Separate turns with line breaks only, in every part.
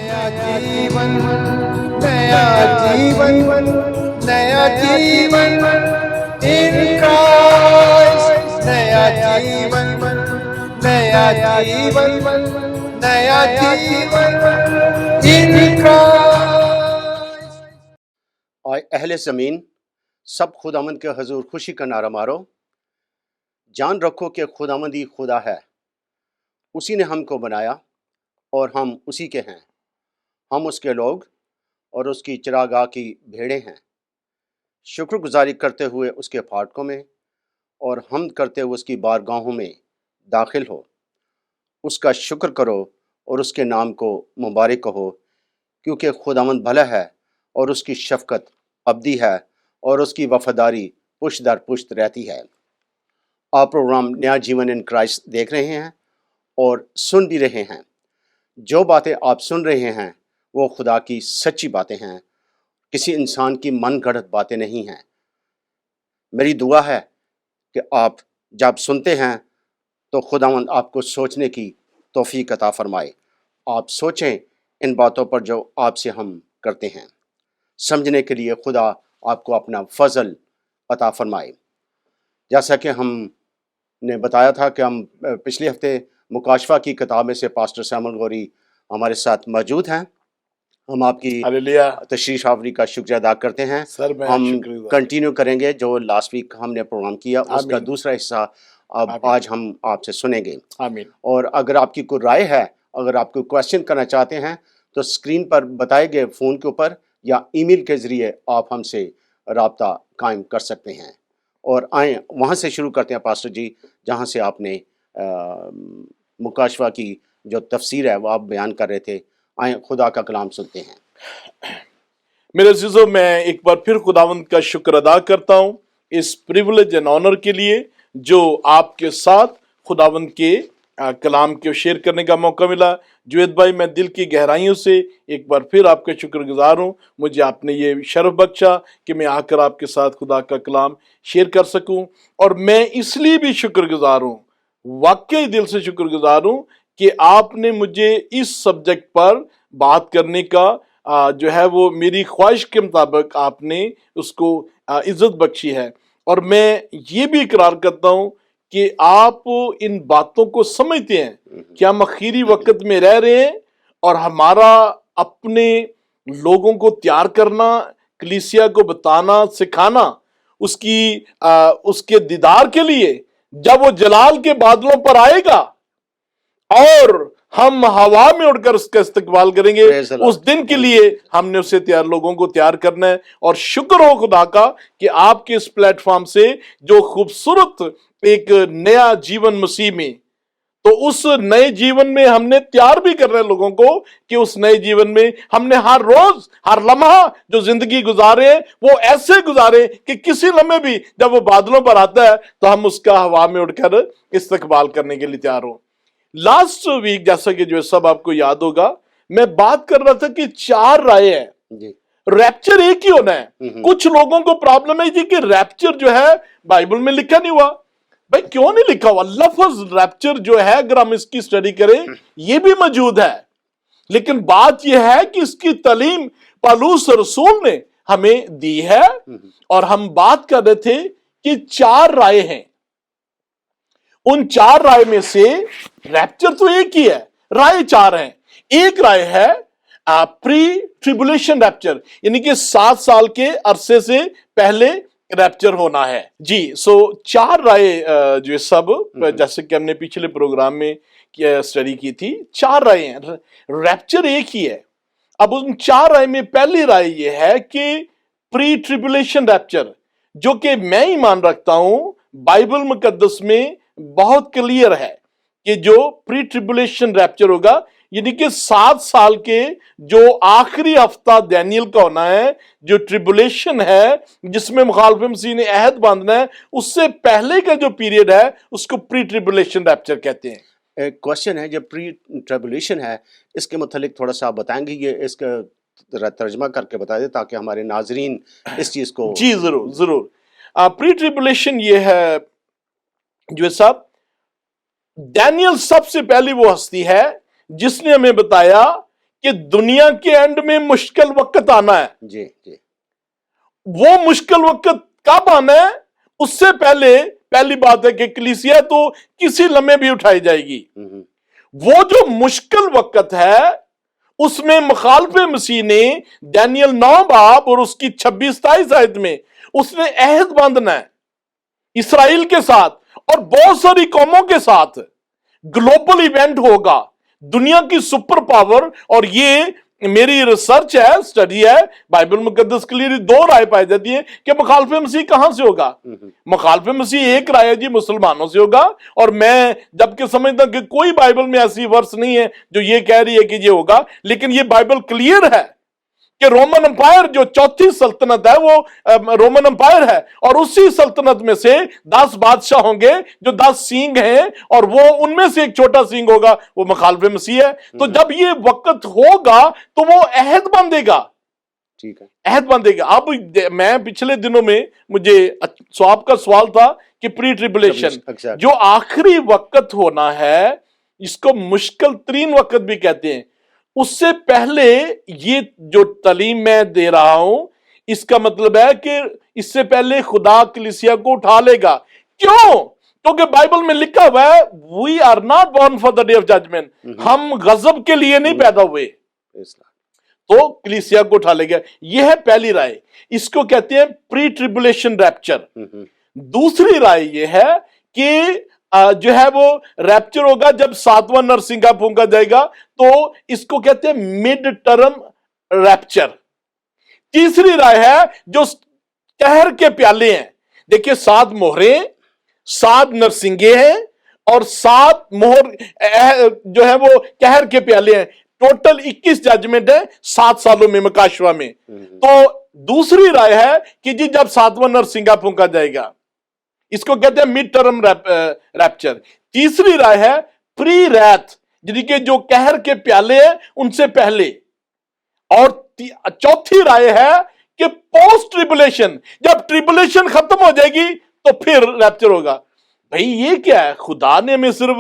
जीवन नया जीवन नया जीवन इन क्राइस्ट नया जीवन नया जीवन नया जीवन इन क्राइस्ट।
और अहले ज़मीन सब खुदावंद के हजूर खुशी का नारा मारो। जान रखो कि खुदावंद ही खुदा है, उसी ने हमको बनाया और हम उसी के हैं। हम उसके लोग और उसकी चिरागाह की भेड़ें हैं। शुक्रगुजारी करते हुए उसके फाटकों में और हमद करते हुए उसकी बारगाहों में दाखिल हो। उसका शुक्र करो और उसके नाम को मुबारक कहो, क्योंकि खुदावंद भला है और उसकी शफ़क़त अबदी है और उसकी वफ़ादारी पुश्त दर पुश्त रहती है। आप प्रोग्राम नया जीवन इन क्राइस्ट देख रहे हैं और सुन भी रहे हैं। जो बातें आप सुन रहे हैं वो खुदा की सच्ची बातें हैं, किसी इंसान की मन गढ़ंत बातें नहीं हैं। मेरी दुआ है कि आप जब सुनते हैं तो खुदावंद आपको सोचने की तौफीक अता फरमाए। आप सोचें इन बातों पर जो आपसे हम करते हैं। समझने के लिए खुदा आपको अपना फजल अता फरमाए। जैसा कि हमने बताया था कि हम पिछले हफ्ते मुकाशफा की किताब में से पास्टर सैमुअल गौरी हमारे साथ मौजूद हैं। हम आपकी तशरीफ आवरी का शुक्रिया अदा करते हैं। हम कंटिन्यू करेंगे जो लास्ट वीक हमने प्रोग्राम किया, उसका दूसरा हिस्सा अब आज हम आपसे सुनेंगे।
आमीन।
और अगर आपकी कोई राय है, अगर आप कोई क्वेश्चन करना चाहते हैं तो स्क्रीन पर बताए गए फ़ोन के ऊपर या ईमेल के ज़रिए आप हमसे राब्ता कायम कर सकते हैं। और आएँ वहाँ से शुरू करते हैं पास्टर जी, जहाँ से आपने मुकाशफा की जो तफसीर है वो आप बयान कर रहे थे। आए खुदा का कलाम सुनते हैं।
मेरे अज़ीज़ों, मैं एक बार फिर खुदावंद का शुक्र अदा करता हूँ इस प्रिविलेज एंड ऑनर के लिए जो आपके साथ खुदावंद के कलाम को शेयर करने का मौका मिला। जुएद भाई, मैं दिल की गहराइयों से एक बार फिर आपका शुक्रगुजार हूँ। मुझे आपने ये शर्फ बख्शा कि मैं आकर आपके साथ खुदा का कलाम शेयर कर सकूँ, और मैं इसलिए भी शुक्रगुजार हूँ, वाकई दिल से शुक्रगुजार हूँ कि आपने मुझे इस सब्जेक्ट पर बात करने का जो है वो मेरी ख्वाहिश के मुताबिक आपने उसको इज्जत बख्शी है। और मैं ये भी इकरार करता हूँ कि आप इन बातों को समझते हैं कि हम आखिरी वक्त में रह रहे हैं और हमारा अपने लोगों को तैयार करना, कलीसिया को बताना, सिखाना उसके दीदार के लिए जब वो जलाल के बादलों पर आएगा और हम हवा में उड़कर उसका इस्तकबाल करेंगे, उस दिन के लिए हमने उसे लोगों को तैयार करना है। और शुक्र हो खुदा का कि आपके इस प्लेटफॉर्म से जो खूबसूरत एक नया जीवन मसीह में, तो उस नए जीवन में हमने तैयार भी करना है लोगों को कि उस नए जीवन में हमने हर रोज हर लम्हा जो जिंदगी गुजारे वो ऐसे गुजारे कि किसी लम्हे भी जब वो बादलों पर आता है तो हम उसका हवा में उड़कर इस्तकबाल करने के लिए तैयार हो। लास्ट वीक, जैसा कि जो सब आपको याद होगा, मैं बात कर रहा था कि 4 राय है, रैप्चर एक ही होना है। कुछ लोगों को प्रॉब्लम है जी कि रैप्चर जो है बाइबल में लिखा नहीं हुआ। भाई क्यों नहीं लिखा हुआ? लफ्ज रैप्चर जो है, अगर हम इसकी स्टडी करें, ये भी मौजूद है, लेकिन बात यह है कि इसकी तालीम पौलुस रसूल ने हमें दी है। और हम बात कर रहे थे कि 4 राय हैं। उन 4 राय में से रैप्चर तो एक ही है, राय 4 हैं। एक राय है प्री ट्रिबुलेशन रैप्चर, यानी कि 7 साल के अरसे से पहले रैप्चर होना है जी। सो 4 राय जो सब, जैसे कि हमने पिछले प्रोग्राम में स्टडी की थी, 4 राय हैं। रैप्चर एक ही है। अब उन 4 राय में पहली राय ये है कि प्री ट्रिबुलेशन रैप्चर, जो कि मैं ही मान रखता हूं बाइबल मुकद्दस में बहुत क्लियर है कि जो प्री ट्रिबुलेशन रैप्चर होगा, यानी कि 7 साल के जो आखिरी हफ्ता डैनियल का होना है, जो ट्रिबुलेशन है जिसमें मुखालिफ मसीह ने अहद बांधना है, उससे पहले का जो पीरियड है उसको प्री ट्रिबुलेशन रैप्चर कहते हैं।
एक क्वेश्चन है, जब प्री ट्रिबुलेशन है इसके मुतालिक थोड़ा सा आप बताएंगे, ये इसका तर्जमा करके बता दें ताकि हमारे नाजरीन इस चीज को।
जी जरूर जरूर। प्री ट्रिबुलेशन ये है जो साहब, डैनियल सबसे पहली वो हस्ती है जिसने हमें बताया کہ دنیا کے اینڈ میں مشکل وقت آنا ہے.
جی جی
وہ مشکل وقت کب آنا ہے؟ اس سے پہلے پہلی بات ہے کہ کلیسیا تو کسی لمحے بھی اٹھائی جائے گی. وہ جو مشکل وقت ہے اس میں مخالف مسیح نے دانیل 9 باب اور اس کی 26-27 آیت میں اس نے عہد باندھنا ہے اسرائیل کے ساتھ اور بہت ساری قوموں کے ساتھ. گلوبل ایونٹ ہوگا، دنیا کی سپر پاور. اور یہ میری ریسرچ ہے، سٹڈی ہے، بائبل مقدس کے لیے 2 رائے پائی جاتی ہیں کہ مخالف مسیح کہاں سے ہوگا. مخالف مسیح ایک رائے جی مسلمانوں سے ہوگا، اور میں جبکہ سمجھتا ہوں کہ کوئی بائبل میں ایسی ورس نہیں ہے جو یہ کہہ رہی ہے کہ یہ ہوگا، لیکن یہ بائبل کلیئر ہے کہ رومن امپائر جو 4تھی سلطنت ہے وہ رومن امپائر ہے، اور اسی سلطنت میں سے 10 بادشاہ ہوں گے جو 10 سینگ ہیں، اور وہ ان میں سے ایک چھوٹا سینگ ہوگا، وہ مخالف مسیح ہے. تو جب یہ وقت ہوگا تو وہ عہد باندھے گا.
ٹھیک ہے،
عہد باندھے گا. اب میں پچھلے دنوں میں مجھے آپ کا سوال تھا کہ پری ٹریبولیشن جو آخری وقت ہونا ہے، اس کو مشکل ترین وقت بھی کہتے ہیں. اس سے پہلے یہ جو تعلیم میں دے رہا ہوں اس کا مطلب ہے کہ اس سے پہلے خدا کلیسیا کو اٹھا لے گا. کیوں؟ کیونکہ بائبل میں لکھا ہوا ہے we are not born for the day of judgment. ہم غضب کے لیے نہیں پیدا ہوئے. تو کلیسیا کو اٹھا لے گا. یہ ہے پہلی رائے، اس کو کہتے ہیں پری ٹریبولیشن ریپچر. دوسری رائے یہ ہے کہ جو ہے وہ ریپچر ہوگا جب 7واں نرسنگا پھونکا جائے گا، تو اس کو کہتے ہیں مڈ ٹرم ریپچر. تیسری رائے ہے جو قہر کے پیالے ہیں. دیکھیں 7 مہریں، 7 نرسنگے ہیں اور 7 مہر جو ہے وہ قہر کے پیالے ہیں. ٹوٹل 21 ججمنٹ ہے 7 سالوں میں مکاشوہ میں. تو دوسری رائے ہے کہ جی جب 7واں نرسنگا پھونکا جائے گا، اس کو کہتے ہیں مڈ ٹرم ریپچر. تیسری رائے ہے پری ریت، یعنی کہ جو قہر کے پیالے ہیں ان سے پہلے. اور چوتھی رائے ہے کہ پوسٹ ٹریبولیشن، جب ٹریبولیشن ختم ہو جائے گی تو پھر ریپچر ہوگا. بھئی یہ کیا ہے؟ خدا نے ہمیں صرف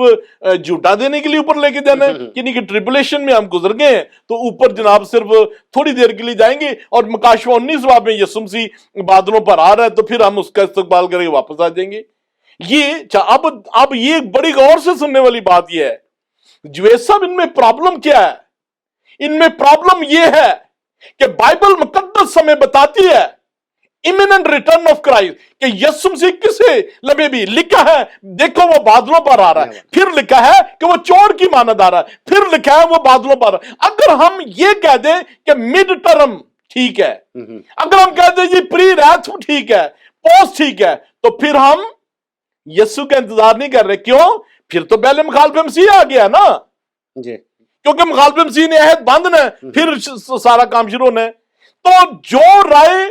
جھوٹا دینے کے لیے اوپر لے کے جانا ہے؟ یعنی کہ ٹریبولیشن میں ہم گزر گئے ہیں تو اوپر جناب صرف تھوڑی دیر کے لیے جائیں گے، اور مکاشوہ 19 باب میں یسوع مسیح بادلوں پر آ رہا ہے تو پھر ہم اس کا استقبال کریں گے، واپس آ جائیں گے. یہ اب یہ بڑی غور سے سننے والی بات یہ ہے جویس صاحب، ان میں پرابلم کیا ہے؟ ان میں پرابلم یہ ہے کہ بائبل مقدس ہمیں بتاتی ہے imminent return of Christ کہ یسوع مسیح کسے لمحے بھی لکھا ہے دیکھو وہ بادلوں پر آ رہا ہے، پھر لکھا ہے کہ وہ چور کی مانند آ رہا ہے، پھر لکھا ہے وہ بادلوں پر آ رہا ہے. اگر ہم یہ کہہ دیں کہ مڈ ٹرم ٹھیک ہے، اگر ہم کہہ دیں یہ پری ریت ٹھیک ہے، پوسٹ ٹھیک ہے، تو پھر ہم یسوع کا انتظار نہیں کر رہے. کیوں؟ پھر تو پہلے مخالف مسیح آ گیا نا جی، کیونکہ مخالف مسیح نے عہد باندھنا ہے، پھر سارا کام شروع ہونا ہے. تو جو رائے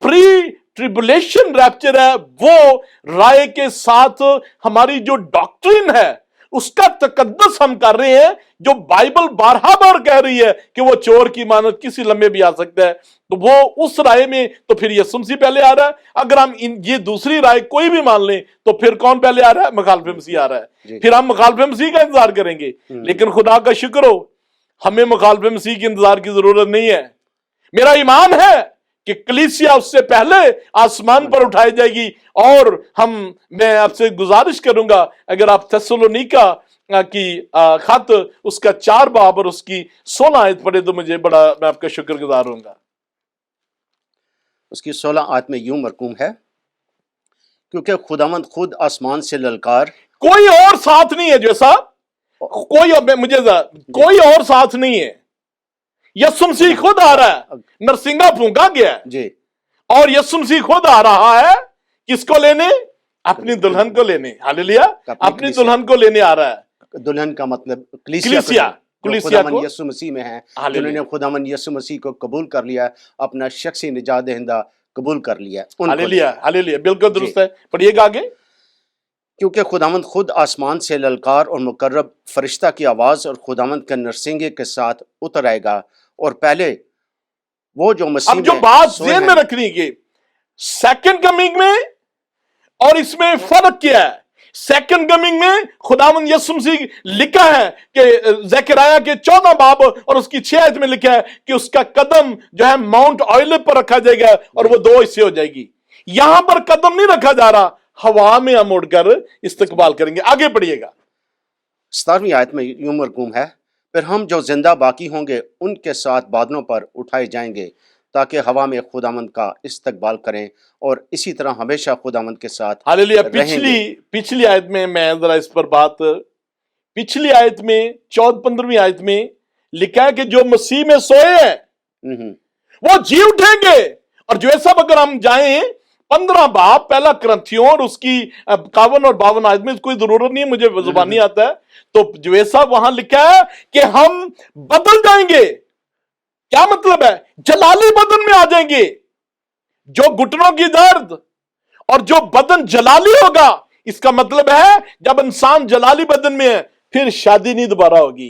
پری ٹریبولیشن ریپچر ہے وہ رائے کے ساتھ ہماری جو ڈاکٹرین ہے اس کا تقدس ہم کر رہے ہیں، جو بائبل بارہا بار کہہ رہی ہے کہ وہ چور کی مانند کسی لمحے بھی آ سکتا ہے. تو وہ اس رائے میں تو پھر یسوع مسیح پہلے آ رہا ہے. اگر ہم یہ دوسری رائے کوئی بھی مان لیں تو پھر کون پہلے آ رہا ہے؟ مخالف مسیح آ رہا ہے. پھر ہم مخالف مسیح کا انتظار کریں گے. لیکن خدا کا شکر ہو ہمیں مخالف مسیح کے انتظار کی ضرورت نہیں ہے. میرا ایمان ہے کہ کلیسیا اس سے پہلے آسمان پر اٹھائی جائے گی. اور میں آپ سے گزارش کروں گا اگر آپ تھیسالونیکا کی خط اس کا 4 باب اور اس کی 16 آیت پڑھے تو میں آپ کا شکر گزار ہوں گا.
اس کی 16 آیت میں یوں مرقوم ہے، کیونکہ خداوند خود آسمان سے للکار.
کوئی اور ساتھ نہیں ہے جیسا، کوئی اور ساتھ نہیں ہے. یسوع مسیح خود آ رہا ہے، نرسنگا پھونکا گیا ہے جی، اور یسوع مسیح خود آ رہا ہے کس کو لینے؟ اپنی دلہن کو لینے. ہاللیلویا، اپنی دلہن کو لینے آ رہا ہے.
دلہن کا مطلب کلیسیا خداوند یسوع مسیح میں ہے، جنہوں نے خداوند یسوع مسیح کو قبول کر لیا، اپنا شخصی نجات دہندہ قبول کر لیا.
ہاللیلویا، بالکل درست ہے. پڑھیے گا آگے.
کیونکہ خداوند خود آسمان سے للکار اور مقرب فرشتہ کی آواز اور خداوند کے نرسنگے کے ساتھ اتر آئے گا. اور پہلے وہ جو مسیح
اب جو بات ذہن میں رکھنی کہ سیکنڈ کمنگ میں اور اس میں فرق کیا ہے؟ सेकंड कमिंग में खुदावंद यीशु मसीह लिखा है कि ज़करिया के 14 बाब और उसकी 6 आयत में लिखा है कि उसका कदम जो है माउंट ऑलिव पर रखा जाएगा और वो 2 हिस्से हो जाएगी। यहां पर कदम नहीं रखा जा रहा, हवा में हम उड़कर इस्तकबाल करेंगे। आगे पढ़िएगा।
17वीं आयत में यूं मरकूम है, फिर हम जो जिंदा बाकी होंगे उनके साथ बादलों पर उठाए जाएंगे ताकि हवा में खुदावंद का इस्तकबाल करें और इसी तरह हमेशा खुदावंद के साथ
हालेलुया।
रहेंगे।
पिछली आयत में मैं जरा इस पर बात, पिछली आयत में 14-15वीं आयत में लिखा है कि जो मसीह में सोए हैं वो जी उठेंगे। और जो सब अगर हम जाएं 15 बाब पहला ग्रंथियों और उसकी 51 और 52 आयत में, कोई जरूरत नहीं है, मुझे जुबानी आता है, तो जो सब वहां लिखा है कि हम बदल जाएंगे। क्या मतलब है? जलाली बदन में आ जाएंगे। जो घुटनों की दर्द और जो बदन जलाली होगा, इसका मतलब है जब इंसान जलाली बदन में है फिर शादी नहीं दोबारा होगी,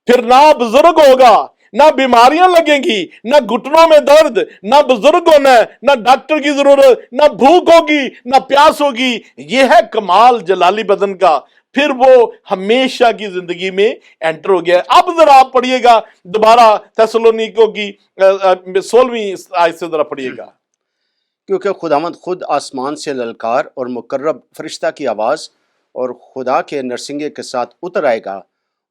फिर ना बुजुर्ग होगा, ना बीमारियां लगेंगी, ना घुटनों में दर्द, ना बुजुर्ग होना है, ना डॉक्टर की जरूरत, ना भूख होगी, ना प्यास होगी। यह है कमाल जलाली बदन का। फिर वो हमेशा की जिंदगी में एंटर हो गया। अब जरा आप पढ़िएगा दोबारा थेसलोनिकियों की 16वीं आयत से जरा पढ़िएगा।
क्योंकि खुदावंद खुद आसमान से ललकार और मुकर्रब फरिश्ता की आवाज़ और खुदा के नरसिंगे के साथ उतर आएगा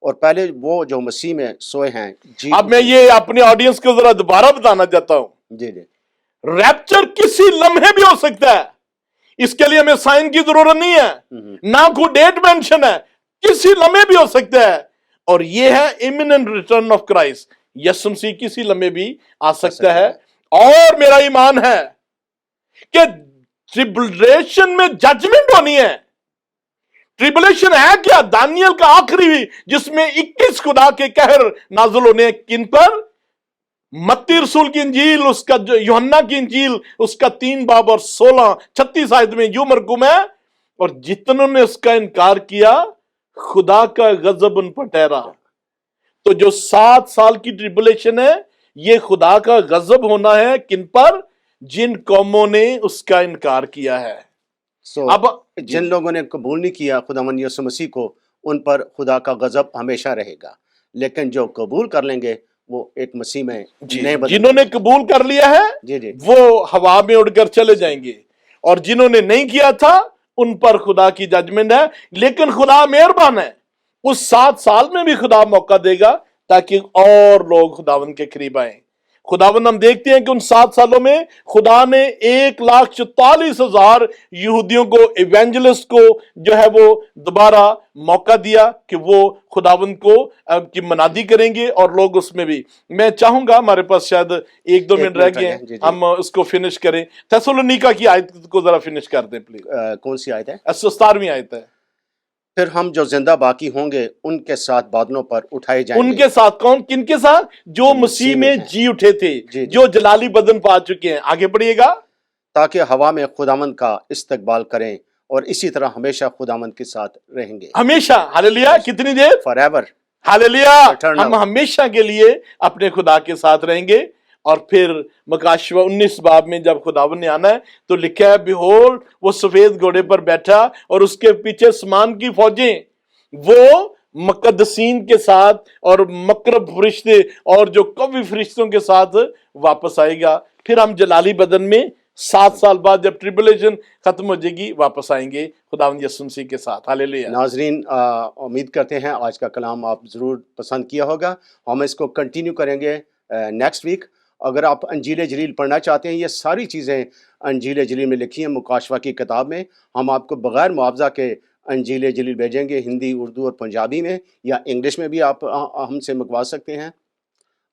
और पहले वो जो मसीह में सोए हैं जी।
अब मैं ये अपने ऑडियंस को जरा दोबारा बताना चाहता हूं।
जी जी,
रैप्चर किसी लम्हे भी हो सकता है, इसके लिए हमें साइन की जरूरत नहीं है, ना कोई डेट मेंशन है, किसी लम्हे भी हो सकता है। और ये है इमिनेंट रिटर्न ऑफ क्राइस्ट, यीशु मसीह किसी लम्हे भी आ सकता है। और मेरा ईमान है कि ट्रिबुलेशन में जजमेंट होनी है। ट्रिबुलेशन है क्या? दानियल का आखिरी जिसमें 21 खुदा के कहर नाजुल होने, किन पर? मत्ती रसूल की इंजील, उसका जो यूहन्ना की इंजील, उसका 3 बाब और 36 आयत में यूं मरकूम है, और जितनों ने उसका इनकार किया खुदा का गजब उन पर ठहरा। तो जो 7 साल की ट्रिबुलेशन है, ये खुदा का गजब होना है किन पर? जिन कौमों ने उसका इनकार किया है।
अब जिन लोगों ने कबूल नहीं किया खुदावंद यीशु मसीह को, उन पर खुदा का गजब हमेशा रहेगा। लेकिन जो कबूल कर लेंगे वो एक मसीह में नए बदल,
जिन्होंने कबूल कर लिया है
जी जी,
वो हवा में उड़कर चले जाएंगे, और जिन्होंने नहीं किया था उन पर खुदा की जजमेंट है। लेकिन खुदा मेहरबान है, उस 7 साल में भी खुदा मौका देगा ताकि और लोग खुदावंद के करीब आए। खुदावंद, हम देखते हैं कि उन 7 सालों में खुदा ने 1,44,000 यहूदियों को, इवेंजलिस्ट को जो है वो दोबारा मौका दिया कि वो खुदावंद को की मनादी करेंगे, और लोग उसमें भी। मैं चाहूंगा, हमारे पास शायद 1-2 मिनट रह गए हैं, हम उसको फिनिश करें। थेसलोनिका की आयत को जरा फिनिश कर दें प्लीज।
कौन सी आयत है?
17वीं आयत है।
फिर हम जो जिंदा बाकी होंगे उनके साथ बादलों पर उठाए जाएंगे।
उनके साथ कौन? किनके साथ? जो मसीह में जी उठे थे, जो जलाली बदन पा चुके हैं। आगे पढ़िएगा।
ताकि हवा में खुदावंद का इस्तकबाल करें और इसी तरह हमेशा खुदावंद के साथ रहेंगे।
हमेशा। हालेलुया। कितनी देर?
फॉरएवर।
हालेलुया। हम हमेशा के लिए अपने खुदा के साथ रहेंगे। और फिर मकाशवा 19 बाब में जब खुदावंद ने आना है तो लिखा है, बिहोल वो सफेद घोड़े पर बैठा और उसके पीछे आसमान की फौजें, वो मुकद्दसीन के साथ और मकरब फरिश्ते और जो कवि फरिश्तों के साथ वापस आएगा। फिर हम जलाली बदन में 7 साल बाद जब ट्रिबुलेशन खत्म हो जाएगी वापस आएंगे खुदावंद यीशु मसीह के साथ। हालेलुया।
नाजरीन, उम्मीद करते हैं आज का कलाम आप ज़रूर पसंद किया होगा। हम इसको कंटिन्यू करेंगे नेक्स्ट वीक। अगर आप अंजील जलील पढ़ना चाहते हैं, ये सारी चीज़ें अंजील जलील में लिखी हैं मुकाशवा की किताब में। हम आपको बग़ैर मुआवजा के अंजील जलील भेजेंगे, हिंदी, उर्दू और पंजाबी में, या इंग्लिश में भी आप हमसे मंगवा सकते हैं।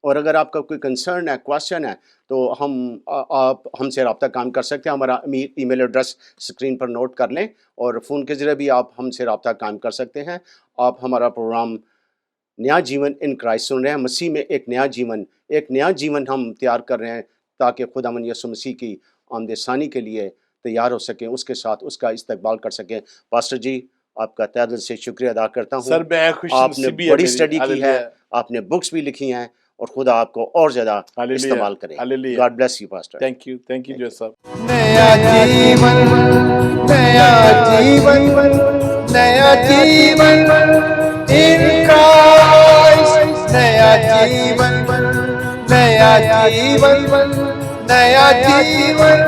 और अगर आपका कोई कंसर्न है, क्वेश्चन है, तो आप हमसे रब्ता काम कर सकते हैं। हमारा ईमेल एड्रेस स्क्रीन पर नोट कर लें, और फ़ोन के ज़रिए भी आप हमसे रब्ता काम कर सकते हैं। आप हमारा प्रोग्राम नया जीवन इन क्राइस्ट सुन रहे हैं। मसीह में एक नया जीवन हम तैयार कर रहे हैं ताकि खुदावंद यीशु मसीह की आमद-ए-सानी के लिए तैयार हो सकें, उसके साथ उसका इस्तकबाल कर सकें। पास्टर जी, आपका तहे दिल से शुक्रिया अदा करता हूँ।
सर, मैं खुश
आपने बड़ी स्टडी की है, आपने बुक्स भी लिखी हैं, اور خدا آپ کو اور زیادہ استعمال کرے.
Hallelujah.
God bless you, Pastor.
Thank you جو صاحب.
نیا جیون نیا جیون نیا جیون ان کرائسٹ نیا جیون نیا جیون نیا جیون